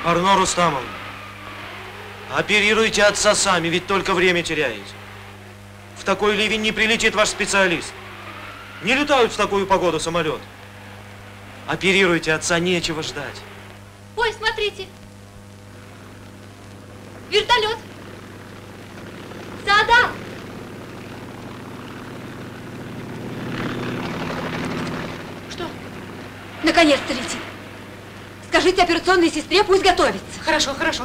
Арно Рустамовна, оперируйте отца сами, ведь только время теряете. В такой ливень не прилетит ваш специалист. Не летают в такую погоду самолет. Оперируйте отца, нечего ждать. Ой, смотрите. Вертолет. Саадат. Что? Наконец-то летит. Скажите операционной сестре, пусть готовится. Хорошо, хорошо.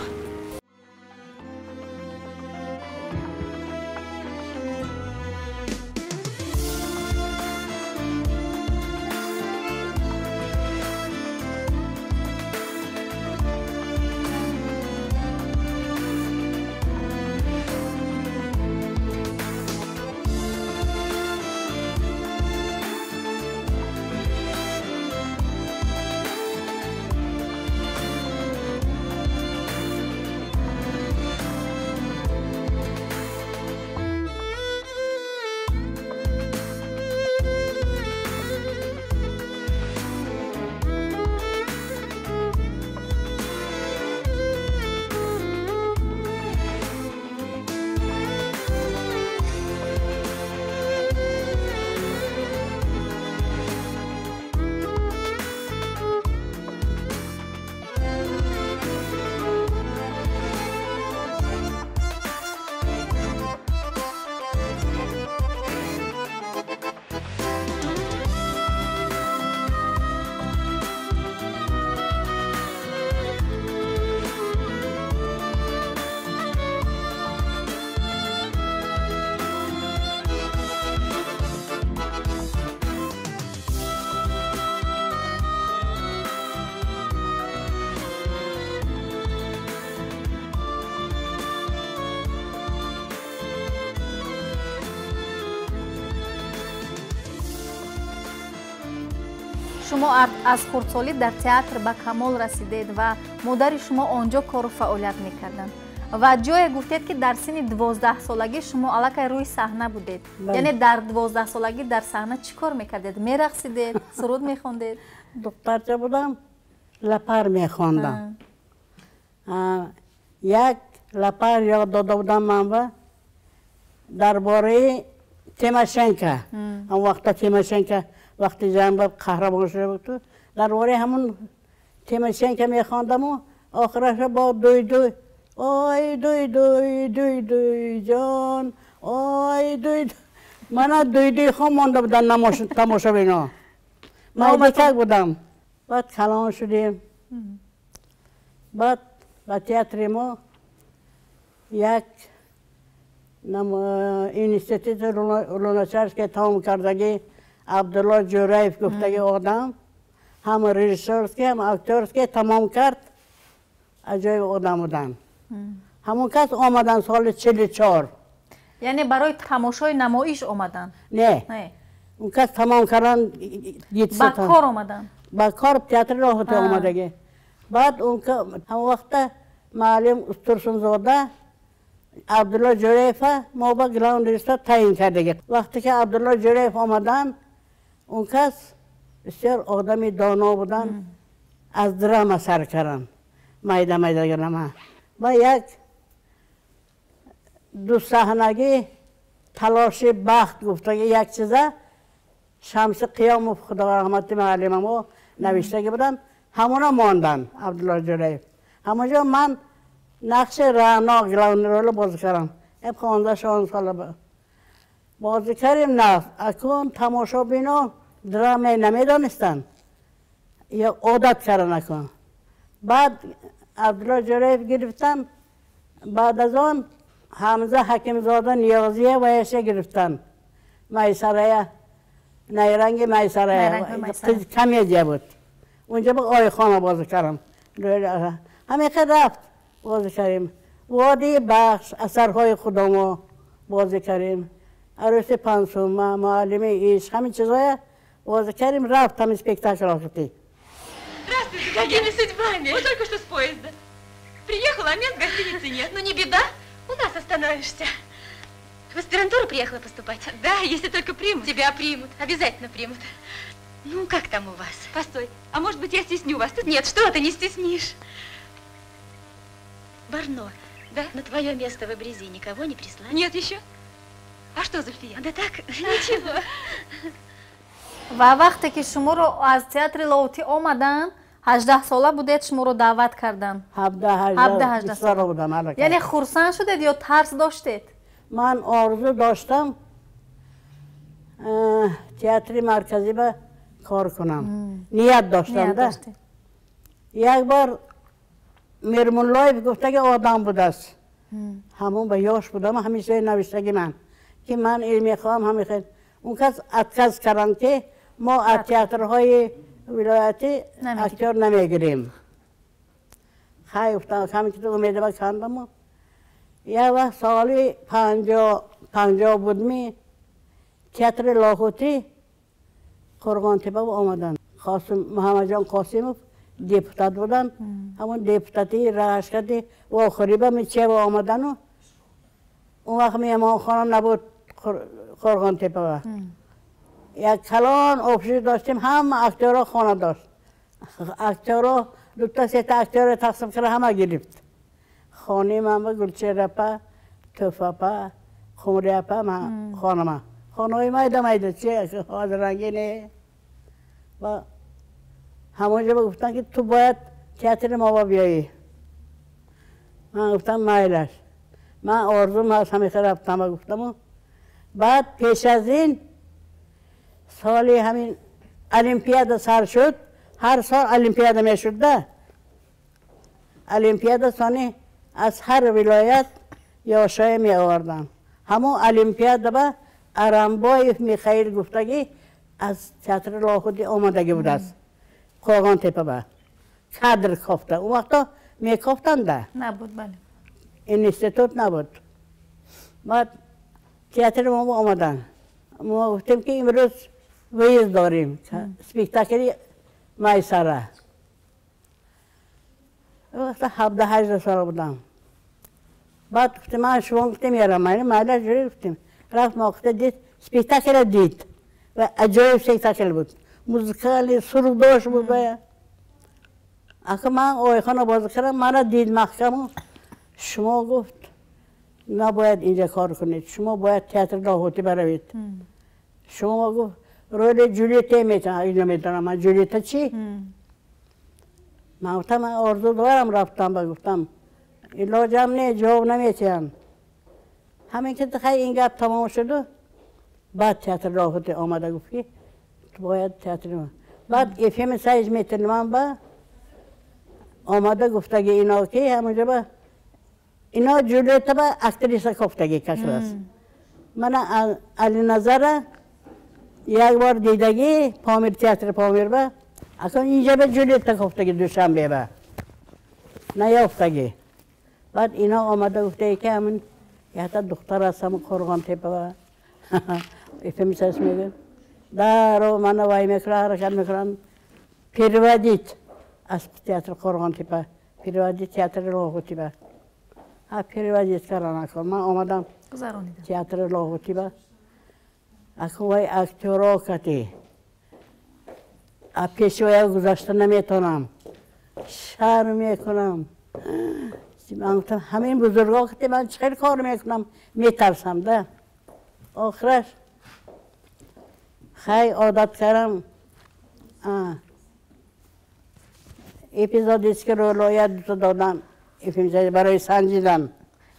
шумо аз хурдсолӣ дар театр ба камол расидед ва модари шумо онҷо кору фаъолият мекарданд ва ҷое гуфтед ки дар синни 12-солагӣ шумо аллакай рӯи саҳна будед. Яъне дар 12-солагӣ дар саҳна чӣ кор мекардед? Мерақсидед? суруд мехондед? духтарча будам, лапар мехондам. як лапар ёд дода будам ман ва дар бораи Тимошенко. ҳам вақта Тимошенко вақти ҷанг ба қаҳрамон шуда буд, дар бораи ҳамон Тимошенко мехондаму охираша бо дуй-дуй, ой дуй-дуй, дуй-дуй ҷон, ой дуй-дуй. мана дуй-дуйхо монда будам тамошобино. майдакак будам. баъд калон шудем. баъд ба театри мо як институт луначарский тамом кардагӣ Абдулло Ҷураев гуфтаги одам ҳам режиссёрский, ҳам актерский тамом кард. аҷоиб одам буданд. ҳамон кас омадан соли 44. яъне барои тамошои намоиш омадан? не, он кас тамом кардан ба кор омадан? ба кор театри роҳоти омадагӣ. баъд ҳамон вақта маълим Устурсунзода Абдулло Ҷураева мо ба граунд режиссёр таъин кардагӣ. вақте ки Абдулло Ҷураев омадан, он кас бисёр одами доно буданд, аз драма сар карданд. майда драма. ва як дусаҳнагӣ талоши бахт гуфтаги як чиза Шамси Қиёмов худо раҳмати маълима мо навиштаги буданд. ҳамона монданд. Абдулло Ҷураев ҳамонҷо ман нақши Раъно главный роли бозӣ кардам. 15-16 сола бозӣ кардем. на акун тамошобинон драма намедонистанд ё одат кардан акун. баъд Абдулло Ҷураев гирифтан. баъд аз он Ҳамза Ҳакимзода Ниёзия ва яша гирифтан. Майсарая найранги Майсарая комедия буд. унҷо ба Ойхона бозӣ кардам. ҳамиқа рафт бозӣ кардем. водии бахш, асарҳои худомо бозӣ кардем. арӯси пансума, муаллими ишқ, ҳамин чизоя бозӣ кардем. рафт ҳамин спектакл охирти. Здравствуйте, какими судьбами? Вот только что с поезда. Приехала, а мест в гостинице нет. Ну не беда, у нас остановишься. В аспирантуру приехала поступать? Да, если только примут. Тебя примут, обязательно примут. Ну, как там у вас? Постой, а может быть я стесню вас? Тут нет, что ты не стеснишь. Барно. Да? На твое место в обрези никого не прислали? Нет еще. А что, Зульфия? Да так, ничего. ва вақте ки шуморо аз театри лоутӣ омадан 18 сола будед шуморо даъват кардан. 17-18 сола будам. яъне хурсанд шудед ё тарс доштед? من آرزو داشتم تئاتر مرکزی با کار کنم. نیت داشتم ده. یک بار میرمون لایف گفته که آدم بوده است. همون به یاش بودم همیشه نوشتگی من که من علمی خواهم همیشه اون کس اتکاز کردن که ما از تئاترهای ولایتی اکتر نمیگیریم. خیلی گفتم همین که تو امیده کندم. یک وقت سالی 50 بودمی تئاتر لاهوتی قرغانتپه آمدن. محمد جان قاسموف دیپوتات بودن. همون دیپوتاتی رهشکتی و آخری با میچه و آمدن و اون وقت میهمان خانه نبود قرغانتپه. یک کلان آفیس داشتیم هم اکتورها خانه داشت. اکتورها دو تا سه تا اکتور تقسیم کرده همه گرفت. خانه من با گلچهره پا، توفه پا، خمره پا من خانه های مایده مایده چه رنگینه و همونجا گفتن که تو باید تئاتر ما بیایی. من گفتم مایلش من آرزوم هست همیشه رفتم و گفتم. بعد پیش از این سالی همین المپیاد سر شد. هر سال المپیاد میشد ده. المپیاد سانی از هر ولایت یاشای می آوردن. همون المپیاد با ارمبای میخائیل گفتگی از تئاتر لاهوتی آمدگی بود است. قرغانتپه با کادر کافته. اون وقتا میکافتن ده. نبود بله. اینستیتوت نبود. بعد تئاتر ما آمدن. ما گفتیم که امروز ویز داریم. سپیکتاکلی مایسره. وقتا 17-18 سال بودم. بعد گفتم من شما گفتم میارم من جوری گفتیم. رفت موقع دید سپیکتاکل دید و عجایب سپیکتاکل بود. موزیکالی سرود داشت بود باید. اگه من آیخانه بازی کردم من دید محکم شما گفت نباید اینجا کار کنید. شما باید تئاتر لاهوتی بروید. شما گفت رول جولیتا میتونم. اینجا میتونم من جولیتا چی؟ من گفتم من آرزو دارم رفتم و گفتم علاجم نه جواب نمیتیم. همین که خیلی این گپ تمام شد بعد تئاتر لاهوتی آمده گفت که تو باید تئاتر ما. بعد افیم سایز میتونم با آمده گفتگی اینا که همونجا با اینا جولیتا با اکتریسا گفتگی کشور است. من علی نظر یک بار دیدگی پامیر تئاتر پامیر با اصلا اینجا به جولیتا گفتگی دوشنبه با نیافتگی. بعد اینا آمده گفته که همین یه تا دختر هستم قرغانتپه با افیم سایز میگه دارو من وای میکنم حرکت میکنم پیروادیت از تئاتر قرغانتپه پیروادیت تئاتر لاهوتی با پیروادیت کردن اکنون من آمدم تئاتر لاهوتی با اکنون وای اکتورا کتی پیشوای گذاشته نمیتونم شرم میکنم. من گفتم همین بزرگا کتی من چه کار میکنم میترسم ده. آخرش خیلی عادت کردم اپیزودیست که رولویت دوتا دادن برای سنجیدن.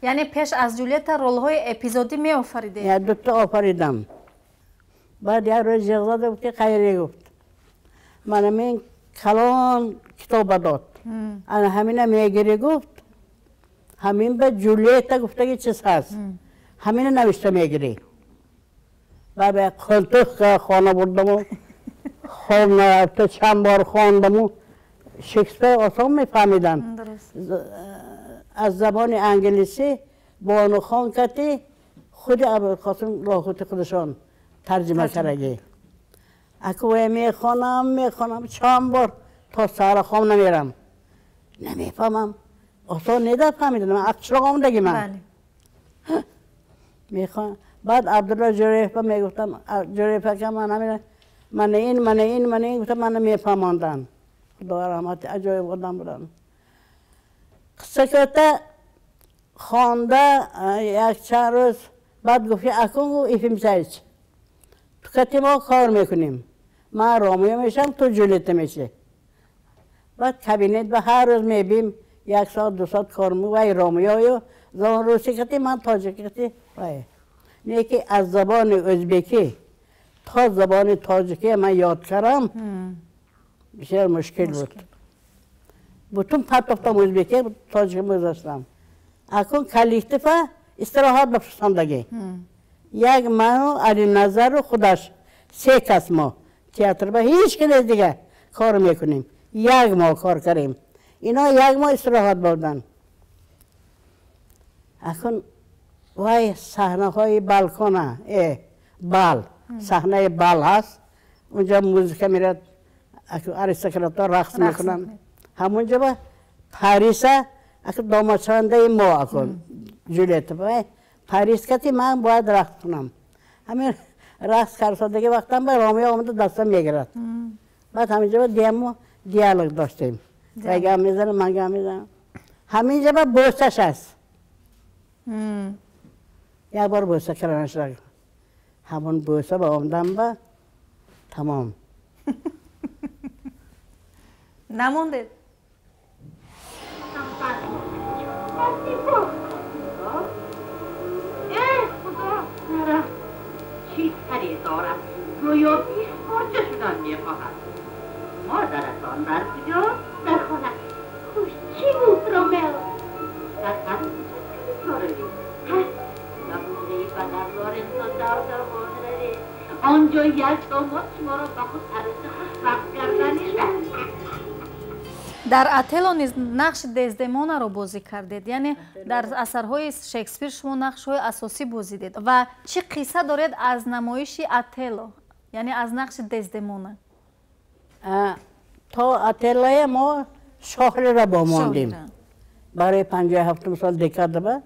یعنی پیش از جولیتا رولهای اپیزودی می آفریده؟ یا دوتا آفریدم. بعد یک روز جغزاده بود که خیلی گفت من همین کلان کتاب داد. انا همین میگیری گفت همین به جولیتا گفته که چیز هست. همین نوشته میگیری. بعد به قلتق خانه بردم و خواب نرفته چند بار خواندم و شکسپیر آسان میفهمیدن. از زبان انگلیسی بانو خان کتی خود ابوالقاسم لاهوتی خودشان ترجمه کرده. اکوی میخوانم چند بار تا سر خواب نمیرم. نمیفهمم. آسان نیده فهمیدم. من اکشلا آمدگی من. میخوام. بعد عبدالله جریف میگفتم جریف که من این گفتم من نمیفهماندن. خدا رحمت عجایب بودن. قصه که خوانده یک چند روز بعد گفتی اکن گو ایفیم سایچ تو کتی ما کار میکنیم من رامیو میشم تو جولیت میشه بعد کابینت به هر روز میبیم 1 ساعت 2 ساعت کار میکنم وای رامیو زبان روسی کتی من تاجیکی کتی وای نه که از زبان ازبکی تا زبان تاجیکی من یاد کردم بسیار مشکل بود بودم پتفتم ازبکی تاجیکی میذاشتم اکن کلیکتفه استراحت بفرستندگی یک منو علی نظر و خودش 3 کس ما تئاتر با هیچ که دیگه کار میکنیم 1 ماه کار کردیم اینا 1 ماه استراحت بودن اکن وای صحنه های بالکونه بال صحنه بال هست اونجا موزیک میرد اریستوکراتا رقص میکنن همونجا با پاریس اکن دامادشونده ما اکن جولیت وای پاریس کتی من باید رقص کنم همین رقص کردگی وقتم به رامیو آمده دستم میگیرد بعد همینجا با دیالوگ داشتیم ویگم میزنم منگم میزنم همینجا با بوستش هست یک بار بوسته کردنش را همون بوسته با آمدم با تمام نمونده چیز خریدارم گویا بیش پرچه شدن میخواهد مادرتان در کجا؟ در خانه خوش چی بود رومل؟ در هست کجا نبوده و در لورنسو دادا بودره آنجا یک داماد شما را به خود عرض رفت کردنش در اتلو نیز نقش دزدمونا رو بازی کردید یعنی در اثرهای شکسپیر شما نقش‌های اساسی بازی دید و چی قصه دارید از نمایش اتلو یعنی از نقش دزدمونا تا اتلای ما شاهلی را با ماندیم برای 57 سال دکرده با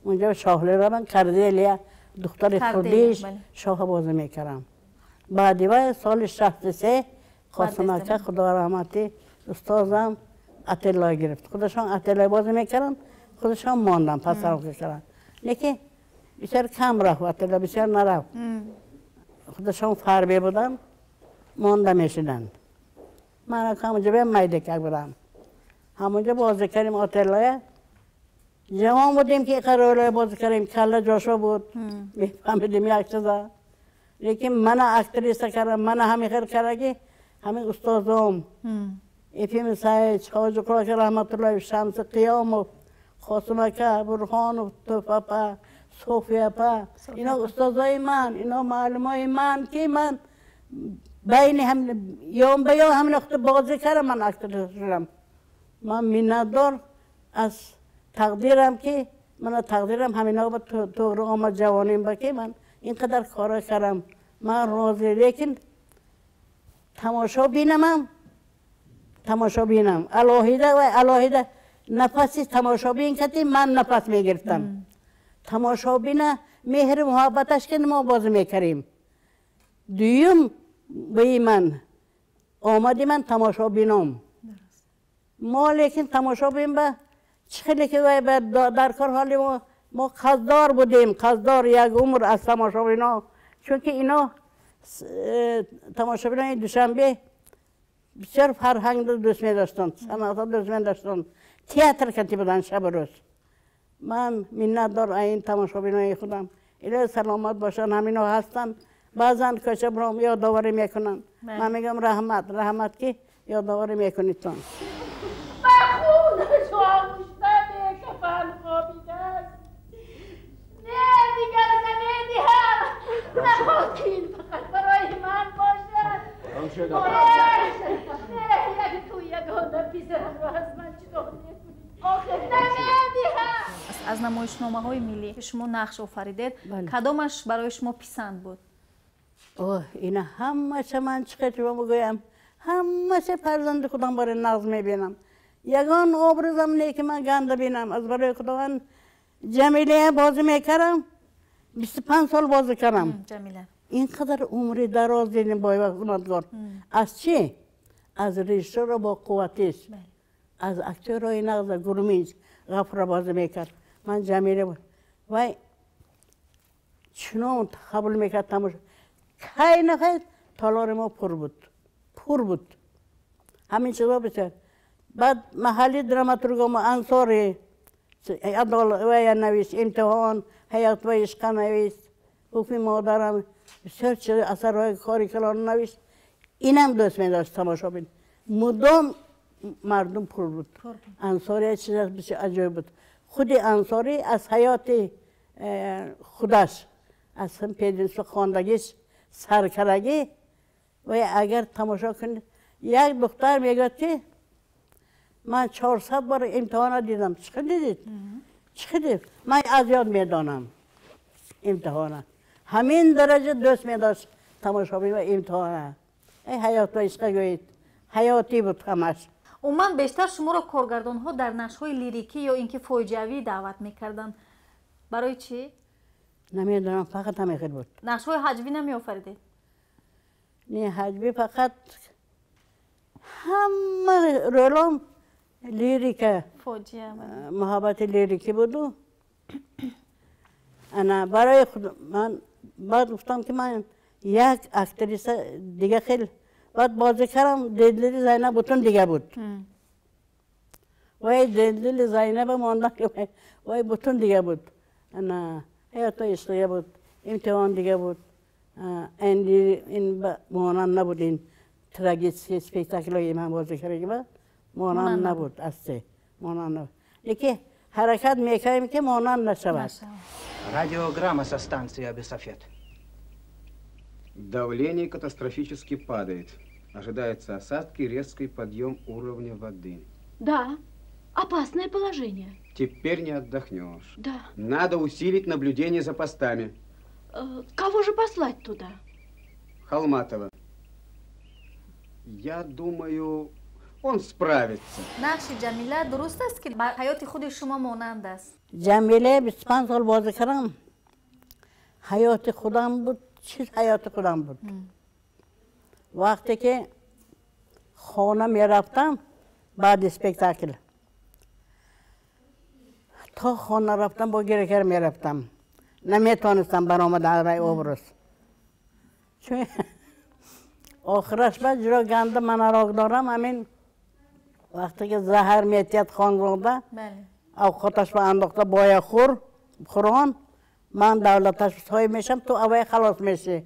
اونجا شاهلی را من کردیلیا دختر خودیش شاه بازی میکردم بعدی و سال 63 خواستم که خدا رحمتی استادم اتلای گرفت خودشان اتلای بازی میکردن خودشان ماندن پس رو کردن لیکن بسیار کم رفت اتلای بسیار نرفت خودشان فربی بودن مانده میشدن من همونجا بیم میدکک بودم همونجا بازی کردیم اتلای جوان بودیم که قراره بازی کردیم کله جاشو بود میفهمیدیم یک چیزا لیکن من اکتریسه کردم من همین خیر کردگی همین استادم ایفیم سایچ حاج قراک رحمت الله شمس قیام و خاصمکه برهان و توفاپا صوفیاپا اینا استادای من اینا معلمای من که من بین هم یوم به یوم همین وقت بازی کردم من اکتر شدم من میندار از تقدیرم که من تقدیرم همینا با تو رو آمد جوانیم با که من اینقدر کارا کردم من راضی لیکن تماشا بینم الهیده و الهیده نفسی تماشا بین کتی من نفس میگرفتم تماشا بینه مهر محبتش که ما باز میکریم دویم به من آمدی من تماشا بینم ما لیکن تماشا بین به چخیلی که در کار حالی ما قصدار بودیم قصدار یک عمر از تماشا بینا چون که اینا تماشا بینا دوشنبه بسیار فرهنگ دوست می داشتن سنت دوست می داشتن تئاتر کتی بودن شب روز من منتدار این تماشا بینای خودم اینا سلامت باشن همینا هستن بعضا کشه برام یادآوری میکنن من میگم رحمت که یادآوری میکنید تون خون شواموشتنه کفن خوابیدن نه دیگر نمیدیم نخواستین فقط برای من باشد نه یک تو یگانه پیسرم رو از من چطور نکنید آخه نمیدیم از نمایشنامه‌های ملی که شما نقش آفریدید کدامش برای شما پسند بود؟ اینا همه من چقدر بگویم همه فرزند خودم برای نقض میبینم یگان آبرزم نه که من گنده بینم از برای خداوند جمیله بازی میکردم 25 سال بازی کردم جمیله اینقدر عمری دراز دیدیم با وقت از چی؟ از ریشتر با قوتیش از اکتورهای نقض گرمیج غفر بازی میکرد من جمیله بود وای چنان قبول میکرد تماشا خیلی نخواهید تالار ما پر بود همین چیزا بسیار بعد محلی دراماتورگم انصاری عبدالله نویس امتحان حیات و عشق نویس حکم مادرم بسیار چیز اثرهای کاری کلان نویس اینم دوست می داشت تماشا بین مدام مردم پر بود انصاری چیز بسیار عجیب بود خود انصاری از حیات خودش از هم پیدنس و خواندگیش سرکرگی و اگر تماشا کنید یک دختر میگه که من 400 بار امتحان دیدم چه دیدید؟ چه دید؟ من از یاد میدانم امتحان همین درجه دوست میداشت تماشابی و امتحان ای حیات و عشق گویید حیاتی بود همش عموما بیشتر شما را کارگردان ها در نشرهای لیریکی یا اینکه فوجوی دعوت میکردن برای چی؟ نمیدونم فقط همین خیلی بود نقش‌های هجوی نمی آفریدید؟ نه هجوی فقط همه رولم لیریکه فوجیه محبت لیریکی بود انا برای خود من بعد گفتم که من یک اکتریس دیگه خیلی بعد بازی کردم دلدل زینب بوتون دیگه بود وای دلدل زینب ماندن که وای بوتون دیگه بود انا حیات عشق بود امتحان دیگه بود این مانند نبود این تراژدی اسپکتاکلای من بازی کردم مانند نبود استه مانند نبود لیکن حرکت میکنیم که مانند نشود Радиограмма со станции Абисафет. Давление катастрофически падает. Ожидаются осадки и резкий подъем уровня воды. Да, опасное положение. Теперь не отдохнешь. Да. Надо усилить наблюдение за постами. Кого же послать туда? Холматова. Я думаю, он справится. نقش جمیله درست است که حیات خود شما مانند است. جمیله 25 سال بازی کردم. حیات خودم بود. چیز حیات خودم بود. وقتی که خانه می رفتم بعد اسپکتاکل تا خانه رفتم با گریکر می رفتم. نمیتونستم برآمد برای اوبرس. چون آخرش بعد جرا گنده من راگ دارم همین وقتی که زهر میتیت خان رونده اوقاتش به انداخته بای خوران من دولتش های میشم تو اوای خلاص میشه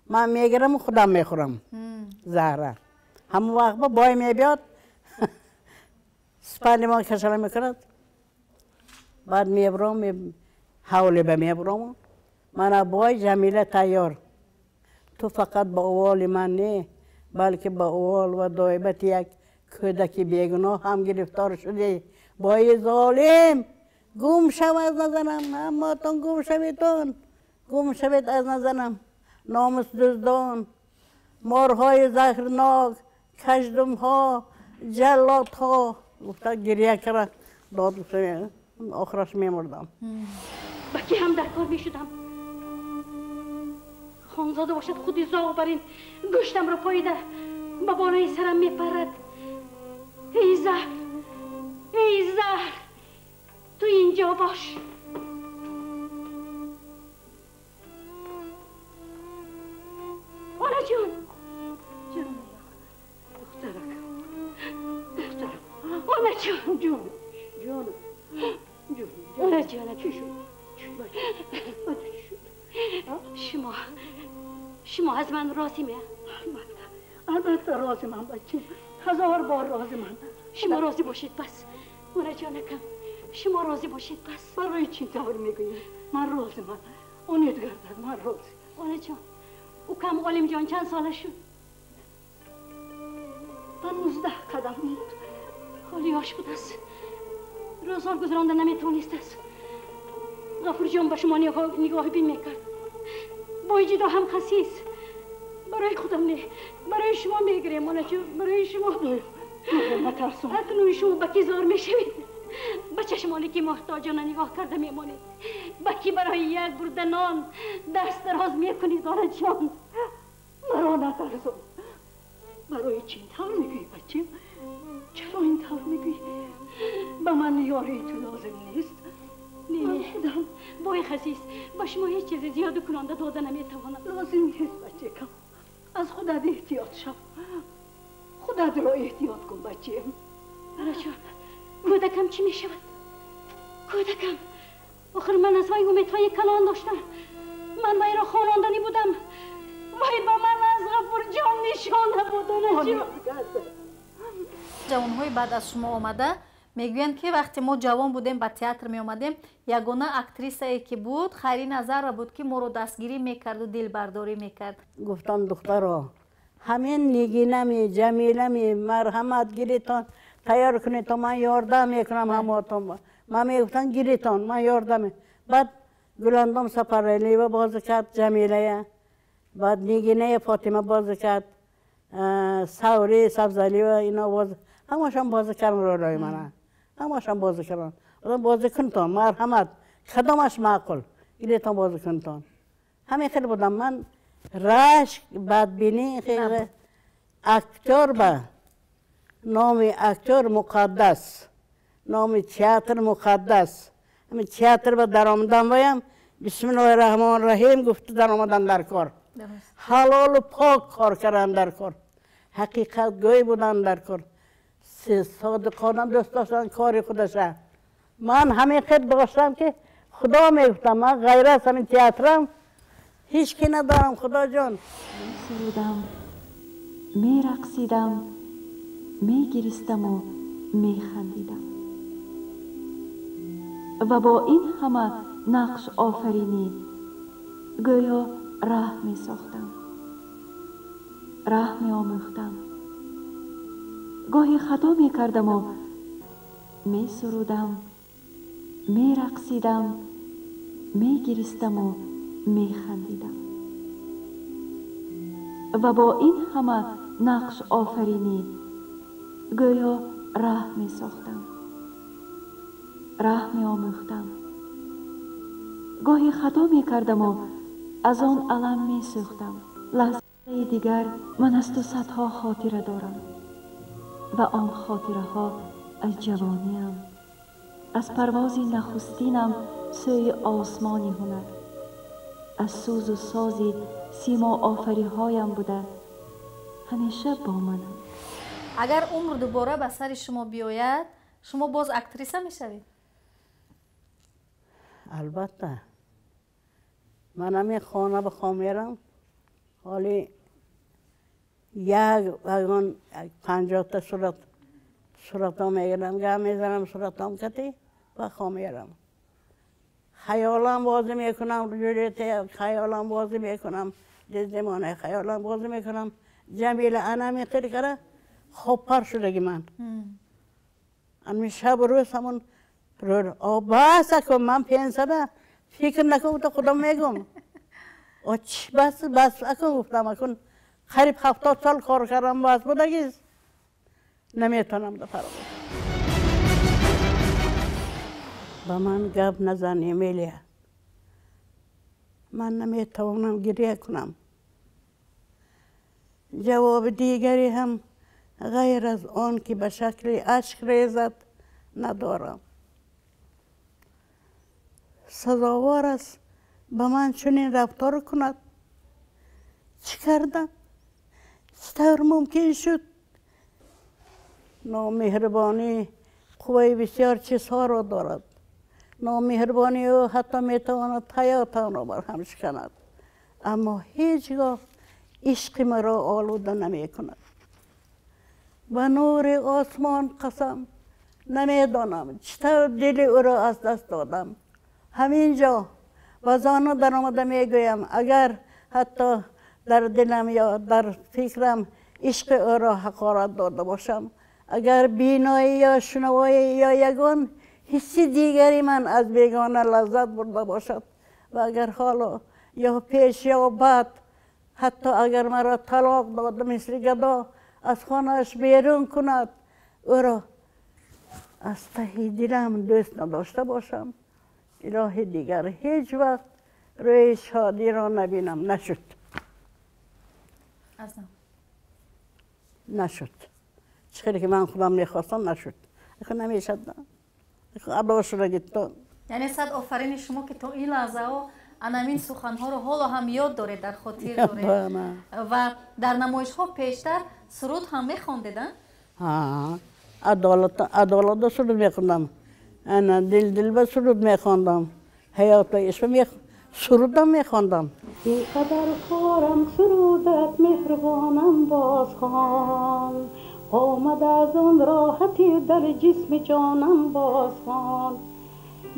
من میگیرم و خودم میخورم زهره همون وقت با بای میبیاد سپالی ما کشله میکرد بعد میبرم حوله به میبرم من بای جمیله تیار تو فقط با اوال من نه بلکه با اوال و دایبت یک کودکی بیگناه هم گرفتار شده بای ظالم گم شو از نظرم هماتون گم شویتون گم شوید از نظرم ناموس دزدان مارهای زهرناک کژدم ها جلات ها گفته گریه کرد داد آخرش میمردم با کی هم در کار میشدم خانزاده باشد خودی زاغ برین گوشتم رو پاییده با بالای سرم میپرد ای زهر تو اینجا باش آنا جان دخترک آنا جان آنا جان چی شد شما از من راضی میه؟ البته راضی من بچه 1000 بار راضی من شما راضی باشید پس اونا جانکم شما راضی باشید پس برای چی طور میگویی؟ من راضی من اون گردد من راضی اونا جان او کم غالم جان چند ساله شد؟ 12 قدم بود حالی آش بود است روزار گذرانده نمیتونست است غفور جان با شما نگاه بین میکرد بایجی دا هم خسیس برای خودم نه برای شما میگریم اونا جان برای شما نترسم اکنون شما بکی زار میشوید به چشمانی که محتاجانه نگاه کرده میمانید بکی برای یک برده نان دست دراز میکنید آنا جان مرا نترسم برای چی این طور میگویی بچه؟ چرا این طور میگویی؟ به من یاری تو لازم نیست نمیدم بای خسیس با شما هیچ چیز زیاد کننده داده نمیتوانم. لازم نیست بچه کم. از خودت احتیاط شو. خودت را احتیاط کن بچه‌م. برای کودکم چی می شود؟ کودکم آخر من از وی امیدهای کلان داشتم. من وی را خواندنی بودم. وی با من از غفور جان نشانه بودن. جوانهای بعد از شما آمده میگویند که وقتی ما جوان بودیم به تئاتر می آمدیم یگانه اکتریسایی که بود خیری نظر بود که ما رو دستگیری میکرد و دل برداری میکرد. گفتم دخترها همین نگینمی جمیلمی مرحمت گیریتان تیار کنید تا من یاردم میکنم هماتون. من میگفتم گیریتان من یاردم. بعد گلندام سپرلی و باز کرد جمیله. بعد نگینه فاطمه باز کرد. سوری سبزلی و اینا باز همشون باز کردن رولای منه. همشون باز کردن. باز کنتان مرحمت کدامش معقول گیریتان باز کنتان. همین خیلی بودم من رشک بدبینی خیلی اکتور به نام اکتور مقدس نام تئاتر مقدس همین تئاتر به در آمدن ویم بسم الله الرحمن الرحیم گفته در آمدن در کار حلال و پاک کار کردن در کار حقیقت گوی بودن در کار صادقانه دوست داشتن کار خودشه. من همین خیلی داشتم که خدا میگفتم من غیر از همین تئاترم هیچ کی ندارم. خدا جان سرودم میرقصیدم میگریستم و میخندیدم و با این همه نقش آفرینی گویا راه میساختم راه میآموختم گاهی خطا میکردم و میسرودم میرقصیدم میگریستم و میخندیدم و با این همه نقش آفرینی گویا راه میساختم راه میآموختم گاهی خطا میکردم و از آن علم میسوختم. لحظه دیگر من از تو صدها خاطره دارم و آن خاطره ها از جوانیم از پرواز نخستینم سوی آسمانی هنر از سوز و سازی سیما آفری هایم بوده همیشه با منم. اگر عمر دوباره به سر شما بیاید شما باز اکتریسه میشوید؟ البته من همین خانه بخوام میرم حالی یک وگان 50 تا صورت ها میگیرم گم میزنم صورت هم کتی و خوام میرم خیالم بازی میکنم جوریت خیالم بازی میکنم زمانه خیالم بازی میکنم جمیل انا میخیلی کرده خوب پر شدگی من امی شب روز همون رو بس اکن من 500 فکر نکن تو خودم میگم بس اکن گفتم اکن قریب 70 سال کار کردم باز بودگیز نمیتونم دفعه با من گپ نزنی میلیه من نمیتوانم گریه کنم. جواب دیگری هم غیر از آن که به شکل اشک ریزد ندارم. سزاوار است به من چنین رفتار کند؟ چی کردم؟ چطور ممکن شد؟ نامهربانی قوی بسیار چیزها را دارد. نامهربانی او حتی میتواند حیاتم را برهم شکند اما هیچگاه عشق مرا آلوده نمی کند. به نور آسمان قسم نمیدانم چطور دل او را از دست دادم. همینجا بازانو در آمده میگویم اگر حتی در دلم یا در فکرم عشق او را حقارت داده باشم اگر بینایی یا شنوایی یا یگان حسی دیگری من از بیگانه لذت برده باشد و اگر حالا یا پیش یا بعد حتی اگر مرا طلاق داده مثل گدا از خانهش بیرون کند او را از ته دلم دوست نداشته باشم الهی دیگر هیچ وقت روی شادی را نبینم. نشد چخیلی که من خودم میخواستم نشد اخو نمیشد اخو عبا شده گیتون یعنی صد آفرین شما که تا این لحظه ها انامین سخنها رو حالا هم یاد داره، در خاطر داره و در نمایش ها پیشتر سرود هم میخوندیدن؟ ها عدالت سرود میخوندم، انا دل به سرود میخوندم، حیات اسم سرودم میخوندم. بی قدر خورم سرودت مهربانم باز خوان، آمد از آن راحتی در جسم جانم باز خوان.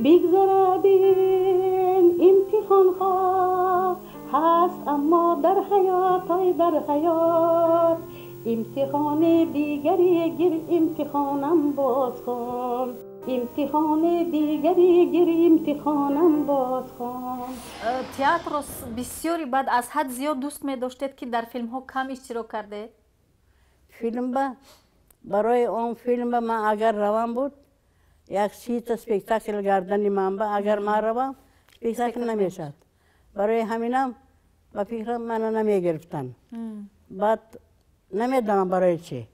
بگذره بین امتحان ها هست اما در حیات های در حیات، امتحان دیگری گیر امتحانم باز خوان، امتحان دیگری گیر امتحانم باز خوان. تئاتر بسیاری بعد از حد زیاد دوست می داشتید که در فیلم ها کم اشتراک کرده؟ فیلم برای اون فیلم من اگر روان بود یک 30 تا اسپکتاکل گردنی من اگر من روم اسپکتاکل نمیشد، برای همینم با فکرم منو نمیگرفتن. بعد نمیدونم برای چی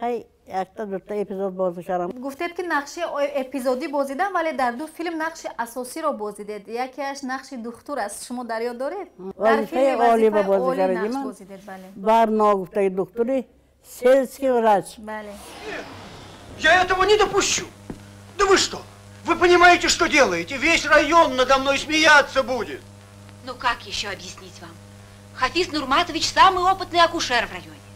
یک تا دو تا اپیزود بازی کردم. گفتید که نقش اپیزودی بازیدن ولی در دو فیلم نقش اساسی رو بازیدید، یکیش نقش دکتر است، شما در یاد دارید؟ در فیلم وظیفه عالی نقش بازیدید. بله. بار نگفته دکتری сельский врач. Я этого не допущу. Да вы что? Вы понимаете, что делаете? Весь район надо мной смеяться будет. Ну как еще объяснить вам? Хафиз Нурматович самый опытный акушер в районе.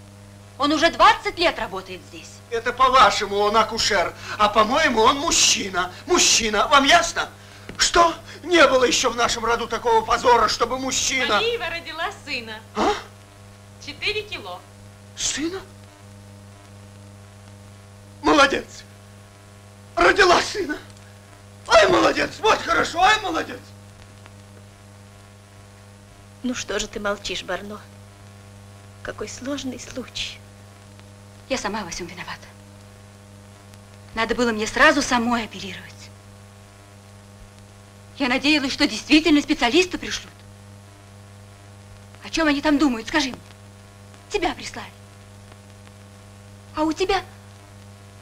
Он уже 20 лет работает здесь. Это по-вашему он акушер, а по-моему он мужчина. Мужчина, вам ясно? Что? Не было еще в нашем роду такого позора, чтобы мужчина... Алиева родила сына. А? 4 кило. Сына? Молодец. Родила сына. Ай, молодец. Вот хорошо, ай, молодец. Ну что же ты молчишь, Барно? Какой сложный случай. Я сама во всем виновата. Надо было мне сразу самой оперировать. Я надеялась, что действительно специалисты пришлют. О чем они там думают, скажи мне. Тебя прислали. А у тебя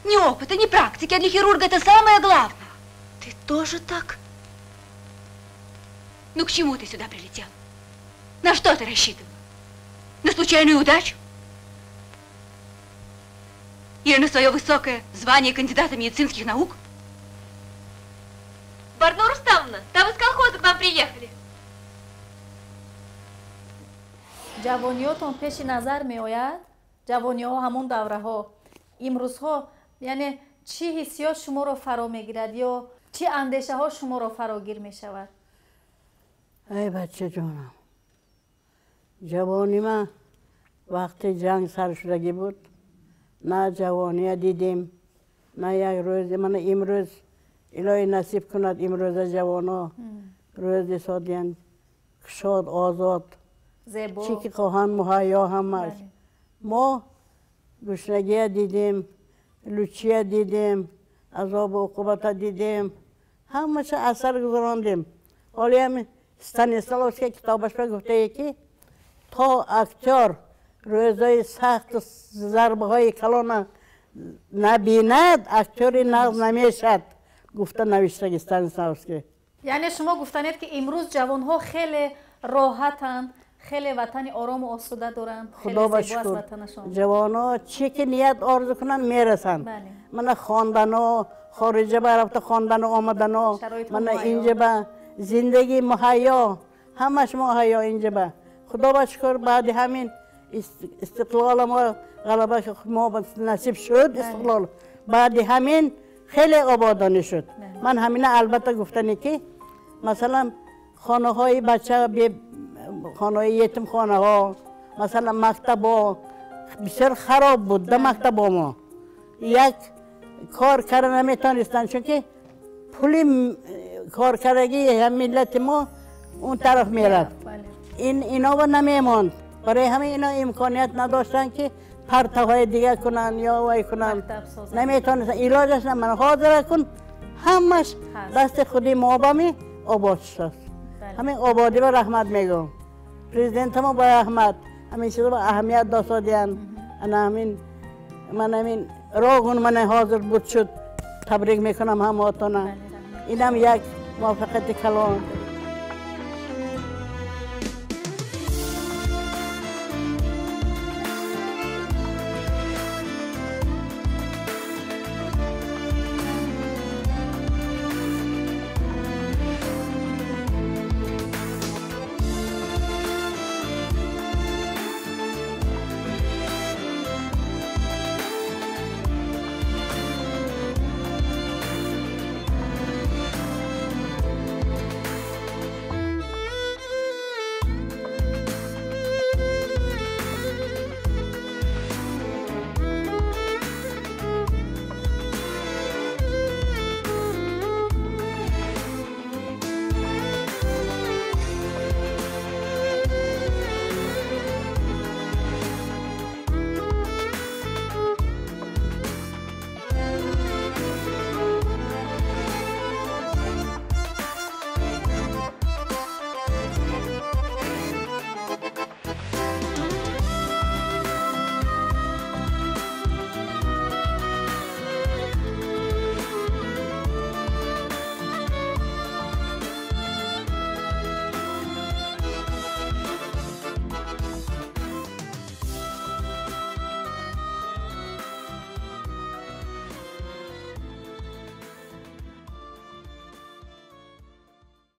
ни опыта, ни практики, а для хирурга это самое главное. Ты тоже так? Ну к чему ты сюда прилетел? На что ты рассчитывала? На случайную удачу? Или на свое высокое звание кандидата медицинских наук? Барно Рустамовна, там из колхоза к нам приехали. جوانیاتون پیش نظر می آید؟ جوانی ها همون دوره ها امروز ها یعنی چی حسیات شما رو فرا می گیرد یا چی اندیشه ها شما رو فراگیر می شود؟ ای بچه جانم، جوانی من وقتی جنگ سر شدگی بود نه جوانی دیدیم نه یک روز. من امروز الهی نصیب کند امروز جوانا روز سادیان شاد آزاد چی که خواهن مهیا هم است. ما گشنگی دیدیم، لوچی دیدیم، عذاب و عقوبت دیدیم، همه چه اثر گذراندیم. حالی هم استانیسلاوسکی کتابش گفته که تا اکتر روزای سخت ضربه های کلان نبیند اکتری نقض نمیشد، گفته نوشته استانیسلاوسکی. یعنی شما گفتنید که امروز جوان ها خیلی راحتن، خیلی وطن آرام و آسوده دارن، خیلی زیبا است وطنشان. جوان ها چی که نیت آرزو کنن میرسن. من خواندن ها خارجه برفته خواندن و آمدن ها، من اینجا به زندگی مهیا همش مهیا اینجا به خدا با شکر. بعد همین استقلال ما غلبه که ما نصیب شد استقلال، بعد همین خیلی آبادانی شد. من همین البته گفتنی که مثلا خانه های بچه خانه های یتیم خانه ها مثلا مکتب ها بسیار خراب بود. در مکتب ما یک کار کردن نمیتونستن چون که پولی کار کردگی هم ملت ما اون طرف میرفت. اینا و نمیماند. برای همه اینا امکانیت نداشتن که پرتوهای دیگه کنن یا وای کنن، نمیتونستن. علاجش من حاضر کن همش دست خودی ما بامی آباد شد. همین آبادی با رحمت میگم. پرزیدنت ما با رحمت همین چیزا با اهمیت داشتن. انا همین من همین راگون من حاضر بود شد تبریک میکنم هماتون. اینم یک موفقیت کلان